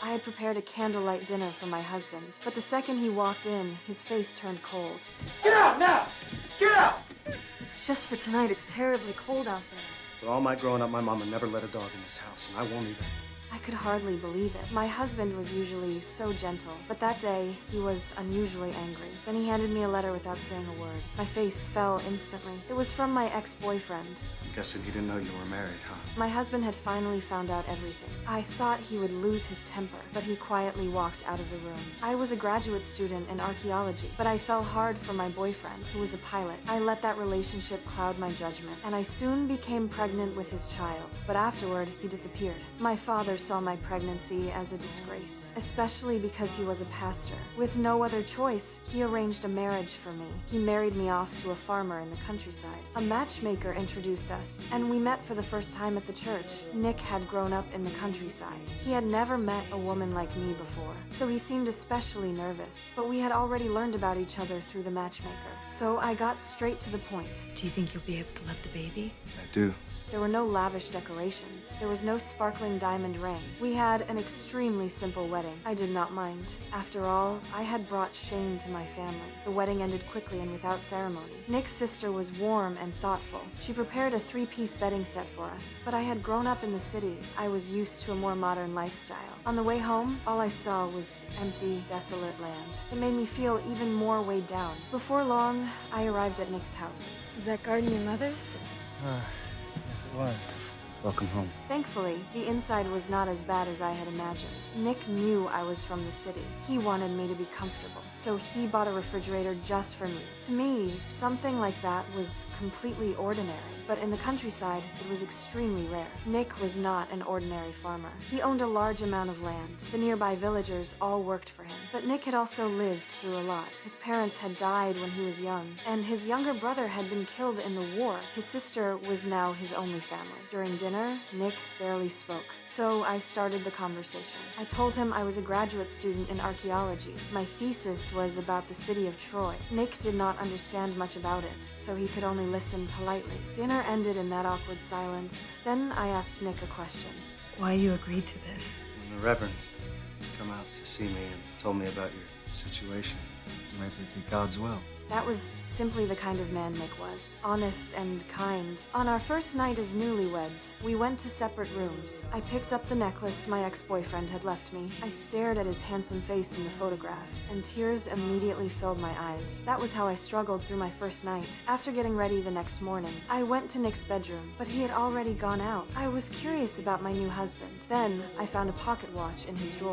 I had prepared a candlelight dinner for my husband, but the second he walked in, his face turned cold. Get out now! Get out! It's just for tonight. It's terribly cold out there. For all my growing up, my mama never let a dog in this house, and I won't either. I could hardly believe it. My husband was usually so gentle, but that day he was unusually angry. Then he handed me a letter without saying a word. My face fell instantly. It was from my ex-boyfriend. I'm guessing he didn't know you were married, huh? My husband had finally found out everything. I thought he would lose his temper, but he quietly walked out of the room. I was a graduate student in archaeology, but I fell hard for my boyfriend, who was a pilot. I let that relationship cloud my judgment, and I soon became pregnant with his child. But afterward, he disappeared. My father saw my pregnancy as a disgrace, especially because he was a pastor. With no other choice, he arranged a marriage for me. He married me off to a farmer in the countryside. A matchmaker introduced us, and we met for the first time at the church. Nick had grown up in the countryside. He had never met a woman like me before, so he seemed especially nervous. But we had already learned about each other through the matchmaker, so I got straight to the point. Do you think you'll be able to let the baby? I do. There were no lavish decorations. There was no sparkling diamond ring. We had an extremely simple wedding. I did not mind. After all, I had brought shame to my family. The wedding ended quickly and without ceremony. Nick's sister was warm and thoughtful. She prepared a 3-piece bedding set for us. But I had grown up in the city. I was used to a more modern lifestyle. On the way home, all I saw was empty, desolate land. It made me feel even more weighed down. Before long, I arrived at Nick's house. Is that garden your mother's? Yes, it was. Welcome home. Thankfully, the inside was not as bad as I had imagined. Nick knew I was from the city. He wanted me to be comfortable, so he bought a refrigerator just for me. To me, something like that was completely ordinary, but in the countryside, it was extremely rare. Nick was not an ordinary farmer. He owned a large amount of land. The nearby villagers all worked for him. But Nick had also lived through a lot. His parents had died when he was young, and his younger brother had been killed in the war. His sister was now his only family. During dinner, Nick barely spoke, so I started the conversation. I told him I was a graduate student in archaeology. My thesis was about the city of Troy. Nick did not understand much about it, so he could only listen politely. Dinner ended in that awkward silence. Then I asked Nick a question. Why you agreed to this? When the Reverend come out to see me and told me about your situation, maybe it'd be God's will. That was simply the kind of man Nick was. Honest and kind. On our first night as newlyweds, we went to separate rooms. I picked up the necklace my ex-boyfriend had left me. I stared at his handsome face in the photograph, and tears immediately filled my eyes. That was how I struggled through my first night. After getting ready the next morning, I went to Nick's bedroom, but he had already gone out. I was curious about my new husband. Then, I found a pocket watch in his drawer.